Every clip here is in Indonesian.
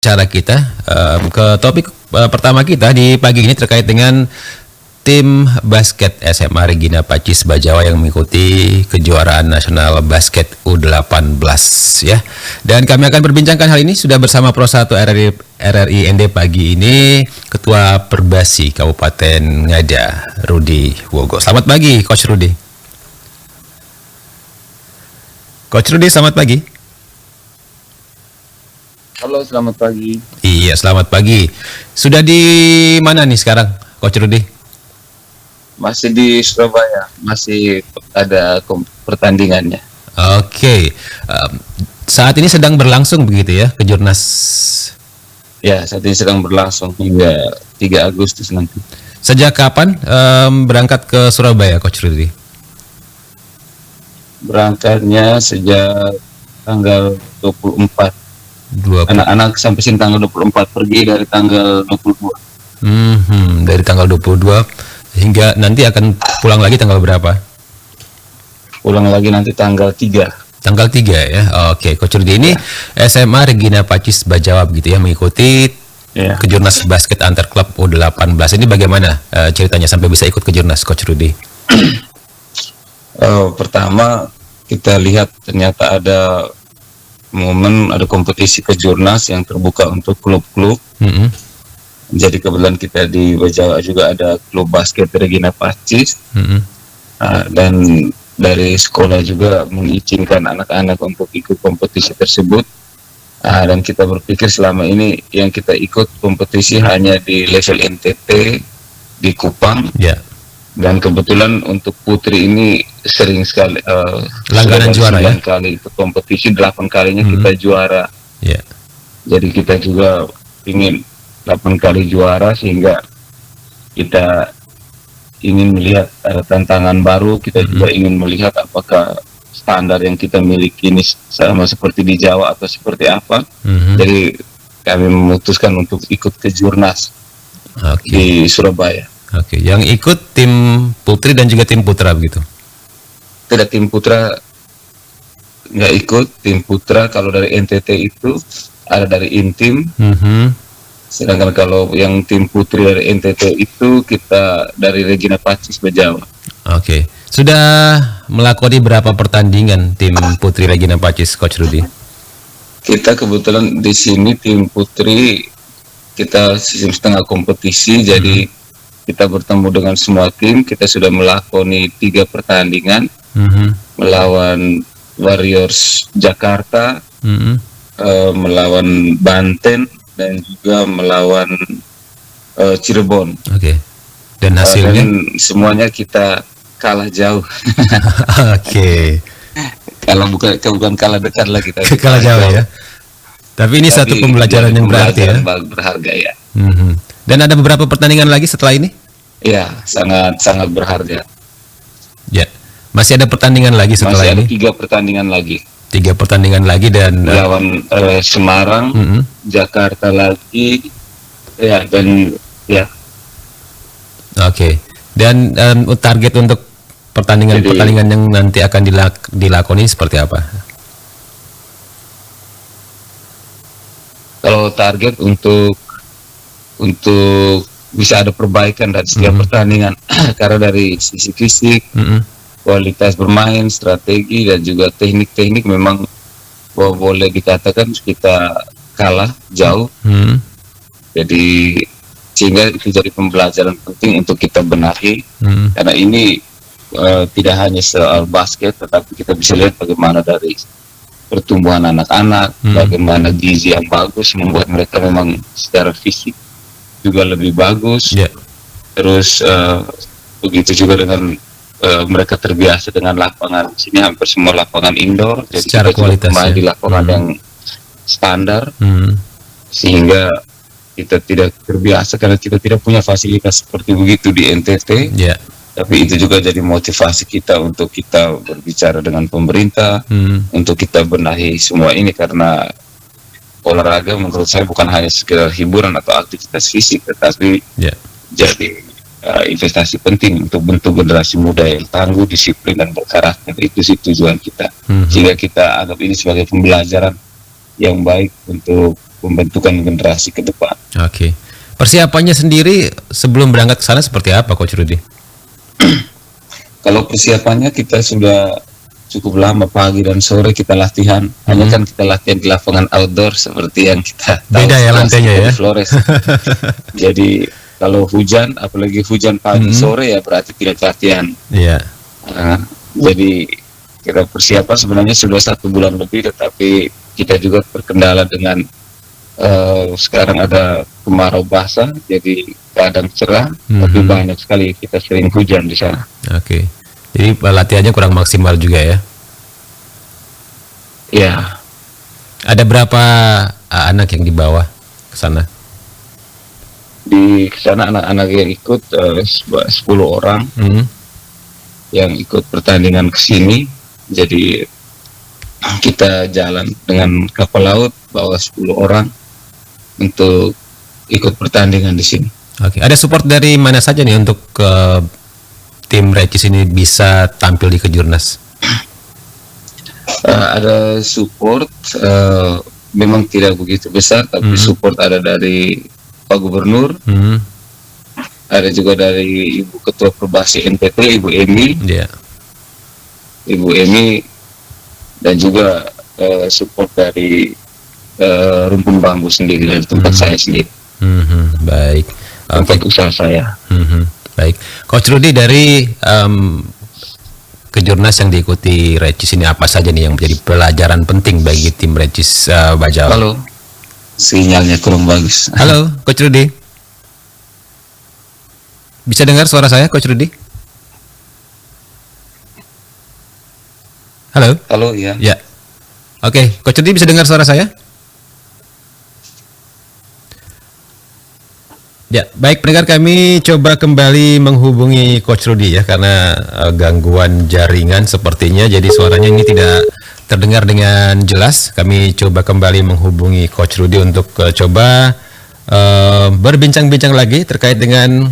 Cara kita ke topik pertama kita di pagi ini terkait dengan tim basket SMA Regina Pacis Bajawa yang mengikuti kejuaraan nasional basket U18 ya. Dan kami akan berbincangkan hal ini sudah bersama Pro 1 RRI ND pagi ini Ketua Perbasi Kabupaten Ngada Rudi Wogo. Selamat pagi Coach Rudi. Coach Rudi, selamat pagi. Halo, selamat pagi. Iya, selamat pagi. Sudah di mana nih sekarang, Coach Rudi? Masih di Surabaya, masih ada pertandingannya. Oke, saat ini sedang berlangsung begitu ya, Kejurnas? Ya, saat ini sedang berlangsung hingga 3 Agustus nanti. Sejak kapan berangkat ke Surabaya, Coach Rudi? Berangkatnya sejak tanggal 24. Anak-anak sampai sini tanggal 24, pergi dari tanggal 22. Dari tanggal 22 hingga nanti akan pulang lagi tanggal berapa? Pulang lagi nanti tanggal 3. Tanggal 3 ya. Oke, Coach Rudi ini SMA Regina Pacis Bajawa begitu ya, mengikuti Kejurnas basket antar klub U18. Ini bagaimana ceritanya sampai bisa ikut Kejurnas, Coach Rudi? Pertama kita lihat ternyata ada kompetisi kejurnas yang terbuka untuk klub-klub. Jadi kebetulan kita di Bajawa juga ada klub basket Regina Pacis. Dan dari sekolah juga mengizinkan anak-anak untuk ikut kompetisi tersebut. Dan kita berpikir selama ini yang kita ikut kompetisi hanya di level NTT di Kupang. Dan kebetulan untuk putri ini sering sekali langganan juara ya. 9 kali ikut kompetisi, 8 kalinya kita juara. Jadi kita juga ingin 8 kali juara, sehingga kita ingin melihat tantangan baru. Kita juga ingin melihat apakah standar yang kita miliki ini sama seperti di Jawa atau seperti apa. Jadi kami memutuskan untuk ikut kejurnas di Surabaya. Oke, yang ikut tim putri dan juga tim putra begitu? Tidak, tim putra nggak ikut. Tim putra kalau dari NTT itu ada dari Intim. Sedangkan kalau yang tim putri dari NTT itu kita dari Regina Pacis Bajawa. Oke, sudah melakoni berapa pertandingan tim putri Regina Pacis, Coach Rudi? Kita kebetulan di sini tim putri kita sistem setengah kompetisi, jadi kita bertemu dengan semua tim. Kita sudah melakoni 3 pertandingan melawan Warriors Jakarta, melawan Banten, dan juga melawan Cirebon. Oke. Dan hasilnya? Dan semuanya kita kalah jauh. Oke. Kalau bukan kalah dekat lah, kita kalah jauh ya. Tapi ini satu pembelajaran yang berarti ya. Berharga ya. Dan ada beberapa pertandingan lagi setelah ini? Ya, sangat berharga. Ya, masih ada pertandingan lagi setelah ini? Masih ada 3 pertandingan lagi. 3 pertandingan lagi dan lawan Semarang, Jakarta lagi, dan ya. Oke. Dan target untuk pertandingan yang nanti akan dilakoni seperti apa? Kalau target untuk bisa ada perbaikan dari setiap pertandingan, karena dari sisi fisik, kualitas bermain, strategi, dan juga teknik memang boleh dikatakan kita kalah jauh. Jadi sehingga itu jadi pembelajaran penting untuk kita benahi, karena ini tidak hanya soal basket, tetapi kita bisa lihat bagaimana dari pertumbuhan anak-anak, bagaimana gizi yang bagus membuat mereka memang secara fisik juga lebih bagus. Terus begitu juga dengan mereka terbiasa dengan lapangan. Sini hampir semua lapangan indoor, jadi secara kita kualitas main di lapangan yang standar, sehingga kita tidak terbiasa karena kita tidak punya fasilitas seperti begitu di NTT. Tapi itu juga jadi motivasi kita untuk kita berbicara dengan pemerintah, untuk kita benahi semua ini, karena olahraga menurut saya bukan hanya sekedar hiburan atau aktivitas fisik, tetapi jadi investasi penting untuk bentuk generasi muda yang tangguh, disiplin, dan berkarakter. Itu sih tujuan kita, sehingga kita anggap ini sebagai pembelajaran yang baik untuk pembentukan generasi ke depan. Oke. Persiapannya sendiri sebelum berangkat ke sana seperti apa, Coach Rudy? Kalau persiapannya kita sudah cukup lama, pagi dan sore kita latihan. Hanya kan kita latihan di lapangan outdoor seperti yang kita tahu. Beda ya lantainya ya. Di Flores. Jadi kalau hujan, apalagi hujan pagi sore ya berarti tidak latihan. Iya. Jadi kita persiapan sebenarnya sudah 1 bulan lebih, tetapi kita juga terkendala dengan sekarang ada kemarau basah, jadi kadang cerah, tapi banyak sekali kita sering hujan di sana. Oke. Jadi latihannya kurang maksimal juga ya? Ya. Ada berapa anak yang dibawa ke sana? Di sana anak-anak yang ikut 10 orang yang ikut pertandingan ke sini. Jadi kita jalan dengan kapal laut bawa 10 orang untuk ikut pertandingan di sini. Oke, ada support dari mana saja nih untuk tim Recis ini bisa tampil di Kejurnas? Ada support, memang tidak begitu besar, tapi support ada dari Pak Gubernur, ada juga dari Ibu Ketua Perbasi NTT, Ibu Emi, Ibu Emi, dan juga support dari Rumpun Bambu sendiri, dari tempat saya sendiri. Baik. Tempat usaha saya. Baik. Coach Rudy, dari Kejurnas yang diikuti Recis ini apa saja nih yang menjadi pelajaran penting bagi tim Recis Bajawa? Halo, sinyalnya kurang bagus. Halo, Coach Rudy. Bisa dengar suara saya, Coach Rudy? Halo? Halo, ya. Ya. Oke, Coach Rudy bisa dengar suara saya? Ya, baik pendengar, kami coba kembali menghubungi Coach Rudy ya, karena gangguan jaringan sepertinya, jadi suaranya ini tidak terdengar dengan jelas. Kami coba kembali menghubungi Coach Rudy untuk coba berbincang-bincang lagi terkait dengan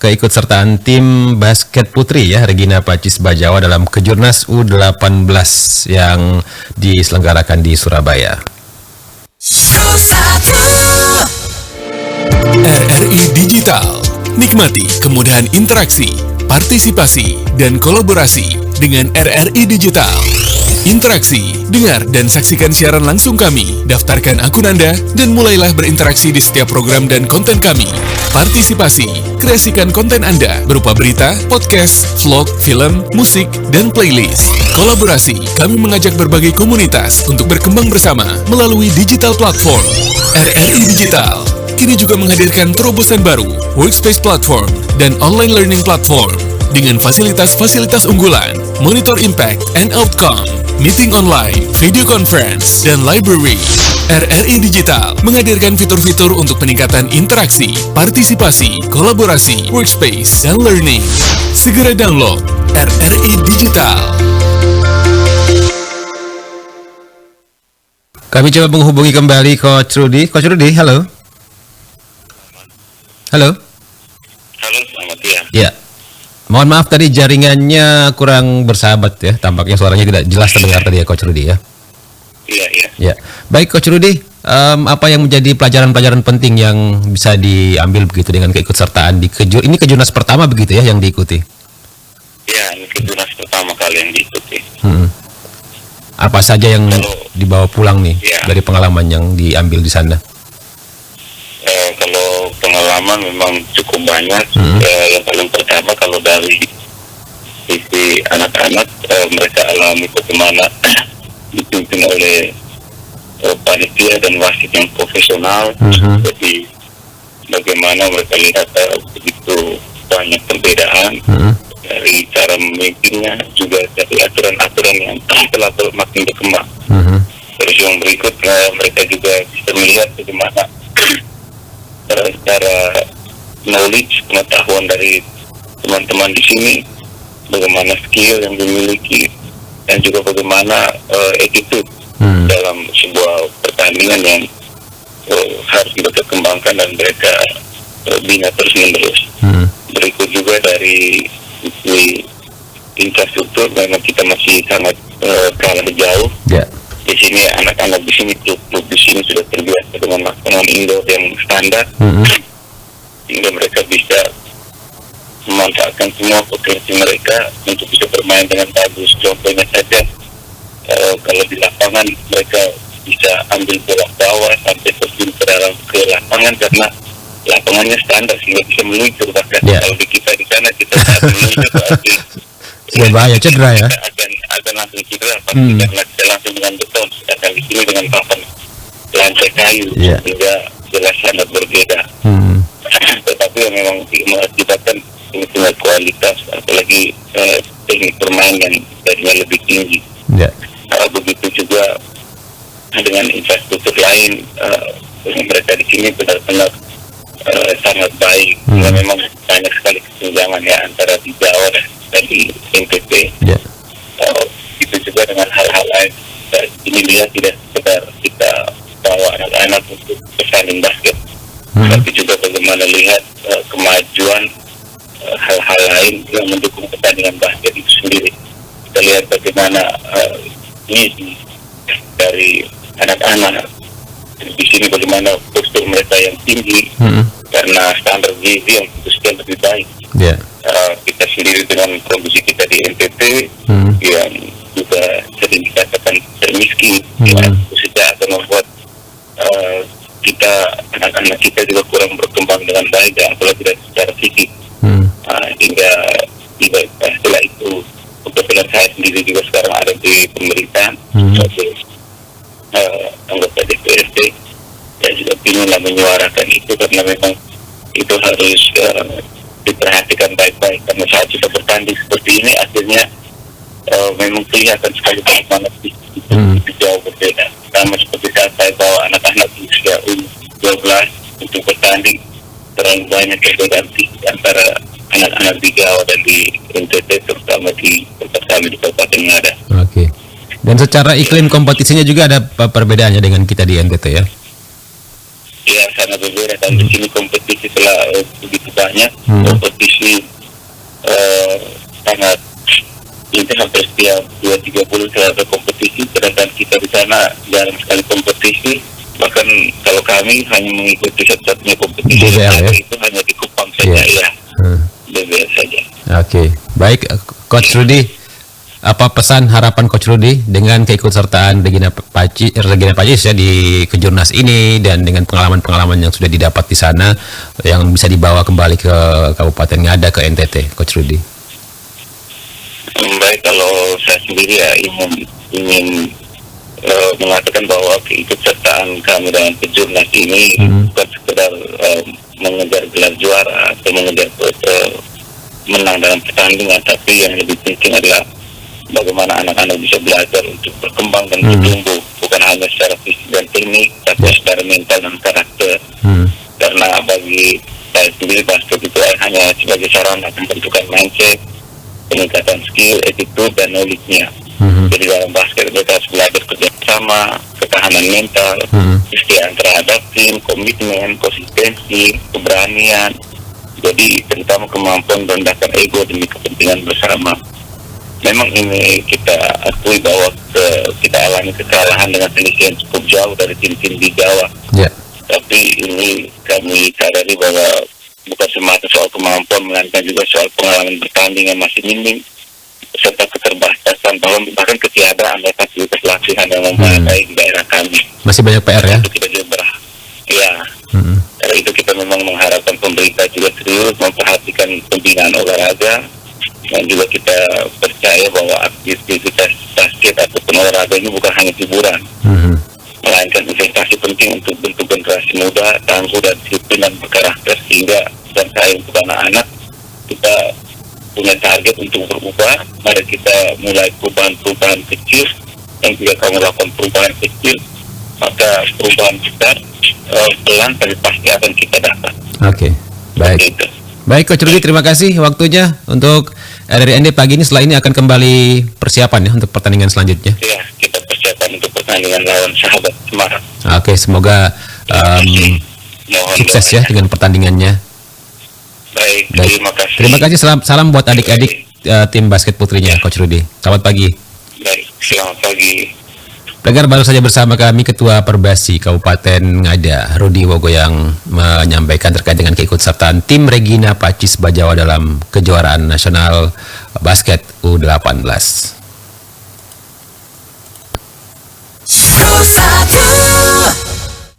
keikutsertaan tim basket putri ya, Regina Pacis Bajawa dalam Kejurnas U18 yang diselenggarakan di Surabaya. RRI Digital. Nikmati kemudahan interaksi, partisipasi, dan kolaborasi dengan RRI Digital. Interaksi, dengar dan saksikan siaran langsung kami, daftarkan akun Anda, dan mulailah berinteraksi di setiap program dan konten kami. Partisipasi, kreasikan konten Anda berupa berita, podcast, vlog, film, musik, dan playlist. Kolaborasi, kami mengajak berbagai komunitas untuk berkembang bersama melalui digital platform. RRI Digital kini juga menghadirkan terobosan baru, workspace platform, dan online learning platform dengan fasilitas-fasilitas unggulan, monitor impact and outcome, meeting online, video conference, dan library. RRI Digital menghadirkan fitur-fitur untuk peningkatan interaksi, partisipasi, kolaborasi, workspace, dan learning. Segera download RRI Digital. Kami coba menghubungi kembali Coach Rudy. Coach Rudy, halo. Halo. Halo, selamat siang. Ya. Mohon maaf tadi jaringannya kurang bersahabat ya. Tampaknya suaranya tidak jelas terdengar tadi ya, Coach Rudy ya. Iya, iya. Ya. Baik Coach Rudy, apa yang menjadi pelajaran-pelajaran penting yang bisa diambil begitu dengan keikutsertaan di ini Kejurnas pertama begitu ya yang diikuti? Iya, ini Kejurnas pertama kali yang diikuti. Apa saja yang dibawa pulang nih dari pengalaman yang diambil di sana? Kalau pengalaman memang cukup banyak. Yang paling pertama kalau dari sisi anak-anak, mereka alami bagaimana dipimpin oleh panitia dan wasit yang profesional. Jadi bagaimana mereka lihat begitu banyak perbedaan dari cara memimpinnya, juga dari aturan-aturan yang telah makin berkembang. Terus yang berikut, mereka juga bisa melihat bagaimana secara knowledge, pengetahuan dari teman-teman di sini, bagaimana skill yang dimiliki, dan juga bagaimana attitude dalam sebuah pertandingan yang harus mereka kembangkan dan mereka bina terus menerus. Berikut juga dari sisi infrastruktur, memang kita masih sangat kalah jauh di sini anak-anak di sini, klub di sini sudah terbiasa dengan lapangan indoor yang standar, sehingga mereka bisa memanfaatkan semua potensi mereka untuk bisa bermain dengan bagus. Contohnya saja, kalau di lapangan mereka bisa ambil bola bawah sampai terjun ke dalam ke lapangan karena lapangannya standar sehingga bisa meluncur. Bahkan kalau di kita di sana kita saat meluncur pasti bahaya cedera ya. Akan langsung cedera pasti karena kita langsung dengan beton, sedangkan di sini dengan papan lantai kayu sehingga jelas sangat berbeda. Tetapi memang mengakibatkan ini punya kualitas, apalagi teknik bermain yang tadinya lebih tinggi. Begitu juga dengan infrastruktur lain, mereka di sini benar-benar sangat baik. Memang banyak sekali kesenjangan ya antara di Jawa dan di NTT. Itu juga dengan hal-hal lain. Ini dia tidak sekedar kita bawa anak-anak untuk bertanding basket, tapi juga bagaimana lihat kemajuan hal-hal lain yang mendukung pertandingan basket itu sendiri. Kita lihat bagaimana ini dari anak-anak di sini, bagaimana postur mereka yang tinggi karena standar gizi yang tentu lebih baik. Kita sendiri dengan kondisi kita di NTT yang juga sering dikatakan termiskin, itu sudah akan membuat kita, anak-anak kita juga kurang berkembang dengan baik, dan apalagi dari secara fisik. Hingga setelah itu kebetulan saya sendiri juga sekarang ada di pemerintahan sebagai anggota DPRD, dan juga ingin menyuarakan itu karena memang itu harus diperhatikan baik-baik, karena saat kita bertanding seperti ini akhirnya memang kelihatan sekali bagaimana itu jauh berbeda. Sama seperti saat saya bawa anak-anak di usia U12 untuk bertanding, terlalu banyak perbedaan antara anak-anak di Jawa dan di NTT, terutama di tempat kami di Kabupaten Ngada. Dan secara iklim kompetisinya juga ada perbedaannya dengan kita di NTT ya? Ya, sangat berbeda. Dan di sini kompetisi telah begitu banyak. Kompetisi sangat ini hampir setiap 2-3 bulan ada kompetisi, sedangkan kita di sana jarang sekali kompetisi. Bahkan kalau kami hanya mengikuti satu-satunya kompetisi DBL, itu hanya di Kupang saja DBL saja. Baik Coach Rudy, apa pesan harapan Coach Rudy dengan keikutsertaan Regina Pacis ya di Kejurnas ini, dan dengan pengalaman-pengalaman yang sudah didapat di sana yang bisa dibawa kembali ke Kabupaten Ngada, ke NTT, Coach Rudy? Baik, kalau saya sendiri ya ingin mengatakan bahwa keikutsertaan kami dalam Kejurnas ini bukan sekedar mengejar gelar juara atau mengejar menang dalam pertandingan, tapi yang lebih penting adalah bagaimana anak-anak bisa belajar untuk berkembang dan bertumbuh, bukan hanya secara fisik dan teknik, tapi secara mental dan karakter. Karena bagi saya sendiri basket itu hanya sebagai sarana pembentukan mindset, peningkatan skill, attitude, dan knowledge-nya. Jadi dalam basket mereka harus belajar kerjasama, ketahanan mental, kesetiaan terhadap tim, komitmen, konsistensi, keberanian. Jadi terutama kemampuan merendahkan ego demi kepentingan bersama. Memang ini kita akui bahwa kita alami kekalahan dengan selisih yang cukup jauh dari tim-tim di Jawa. Tapi ini kami sadari bahwa bukan semata soal kemampuan, melainkan juga soal pengalaman bertanding yang masih minim, serta keterbatasan, bahkan ketiadaan fasilitas latihan yang memadai di daerah kami. Masih banyak PR ya? Itu kita juga karena itu kita memang mengharapkan pemerintah juga serius memperhatikan pembinaan olahraga, dan juga kita percaya bahwa aktivitas basket ataupun olahraga ini bukan hanya hiburan, melainkan investasi penting untuk bentuk generasi muda, tangguh dan disiplin dan berkarakter, sehingga dan saya untuk anak-anak kita punya target untuk berubah. Mari kita mulai perubahan-perubahan kecil, dan jika kamu melakukan perubahan kecil, maka perubahan besar pelan tapi pasti akan kita dapat. Baik. Baik Coach Rudy, terima kasih waktunya untuk RRND pagi ini. Setelah ini akan kembali persiapan ya untuk pertandingan selanjutnya. Ya, kita persiapan untuk pertandingan lawan Sahabat Semarang. Semoga sukses ya dengan pertandingannya. Baik. Terima kasih. Terima kasih, salam buat adik-adik tim basket putrinya Coach Rudy. Selamat pagi. Baik, selamat pagi. Pendengar, baru saja bersama kami Ketua Perbasi Kabupaten Ngada, Rudi Wogo, yang menyampaikan terkait dengan keikutsertaan tim Regina Pacis Bajawa dalam kejuaraan nasional basket U18.